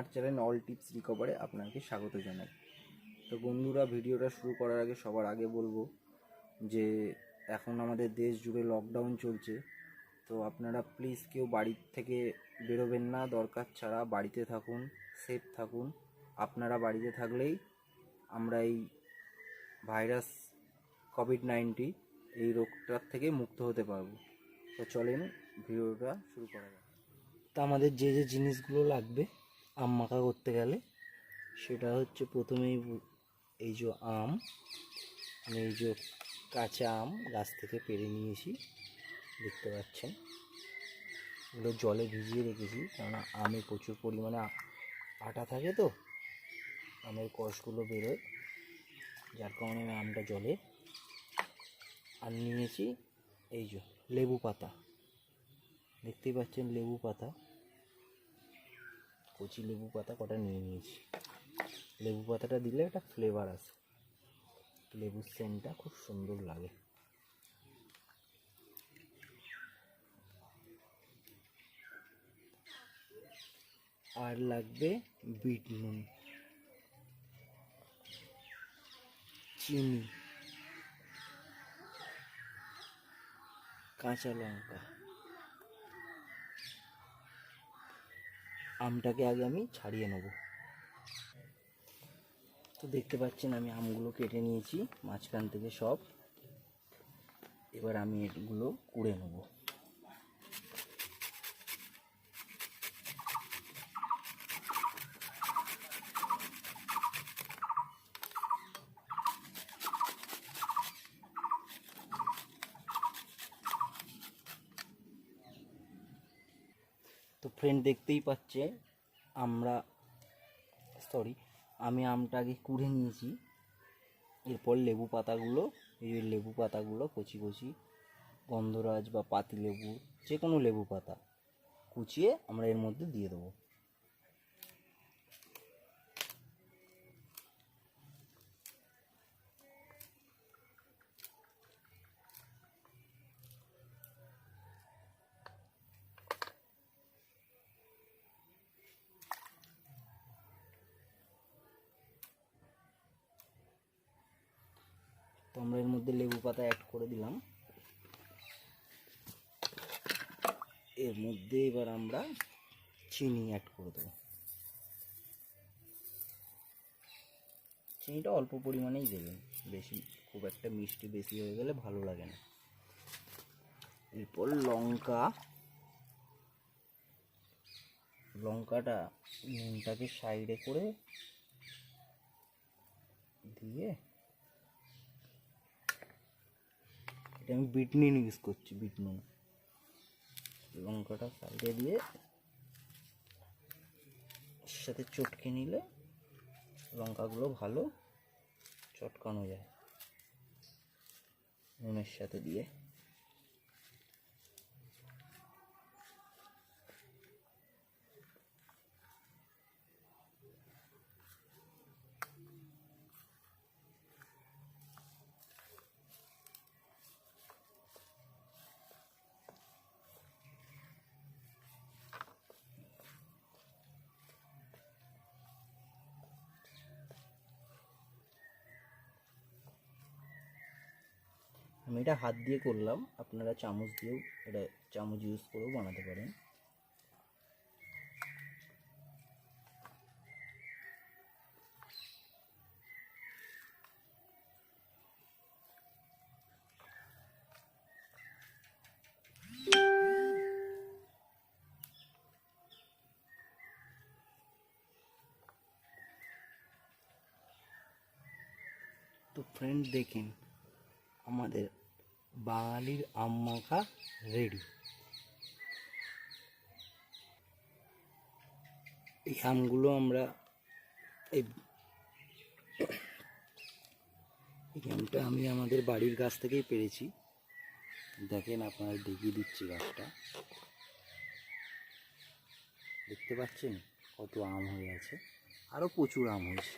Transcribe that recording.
আমার channel all tips রিকভারে আপনাকে স্বাগত জানাই। তো বন্ধুরা, ভিডিওটা শুরু করার আগে সবার আগে বলবো যে এখন আমাদের দেশ জুড়ে লকডাউন চলছে। তো আপনারা প্লিজ কেউ বাড়ির থেকে বেরোবেন না, দরকার ছাড়া বাড়িতে থাকুন, সেফ থাকুন। আপনারা বাড়িতে থাকলেই আমরা এই ভাইরাস কোভিড-19 এই রোগটার থেকে মুক্ত হতে পারবো। তো চলেন ভিডিওটা শুরু করা যাক। তা আমাদের যে যে জিনিসগুলো লাগবে আম মাখা করতে গেলে, সেটা হচ্ছে প্রথমেই এই যে আম, আমি এই যে কাঁচা আম গাছ থেকে পেড়ে নিয়েছি, দেখতে পাচ্ছেন। এগুলো জলে ভিজিয়ে রেখেছি, কেননা আমে প্রচুর পরিমাণে আটা থাকে, তো আমের কষগুলো বেরোয়, যার কারণে আমি আমটা জলে আর নিয়েছি। এই যে লেবু পাতা, দেখতেই পাচ্ছেন লেবু পাতা, কচি লেবু পাতা কটা নিয়ে নিয়েছি। লেবু পাতাটা দিলে একটা ফ্লেভার আসে, লেবুর সেন্টটা খুব সুন্দর লাগে। আর লাগবে বিট নুন, চিনি, কাঁচা লঙ্কা। আমটাকে আগে আমি ছাড়িয়ে নেব। তো দেখতে পাচ্ছেন আমি আমগুলো কেটে নিয়েছি মাঝখান থেকে সব। এবার আমি এগুলো কুড়ে নেব। তো ফ্রেন্ড দেখতেই পাচ্ছে আমি আমটা আগে কুড়ে নিয়েছি। এরপর লেবু পাতাগুলো, এই লেবু পাতাগুলো কচি কচি, গন্ধরাজ বা পাতি লেবু, যে কোনো লেবু পাতা কুচিয়ে আমরা এর মধ্যে দিয়ে দেবো। তো আমরা এর মধ্যে লেবু পাতা অ্যাড করে দিলাম। এর মধ্যে এবার আমরা চিনি অ্যাড করে দেবো। চিনিটা অল্প পরিমাণেই দেবেন, বেশি খুব একটা মিষ্টি বেশি হয়ে গেলে ভালো লাগে না। এরপর লঙ্কাটা নুনটাকে সাইডে করে দিয়ে, এটা আমি বিট নুন ইউজ করছি, বিট নুন। লঙ্কাটা সাইডে দিয়ে এর সাথে চটকে নিলে লঙ্কাগুলো ভালো চটকানো যায় নুনের সাথে দিয়ে। আমি এটা হাত দিয়ে করলাম, আপনারা চামচ দিয়েও, এটা চামচ ইউজ করেও বানাতে পারেন। তো ফ্রেন্ড দেখেন, আমাদের বাঙালির আম মাখা রেডি। এই আমগুলো আমরা এই আমটা আমি আমাদের বাড়ির গাছ থেকেই পেরেছি। দেখেন, আপনারা দেখিয়ে দিচ্ছি গাছটা, দেখতে পাচ্ছেন কত আম হয়ে আছে, আরও প্রচুর আম হয়েছে।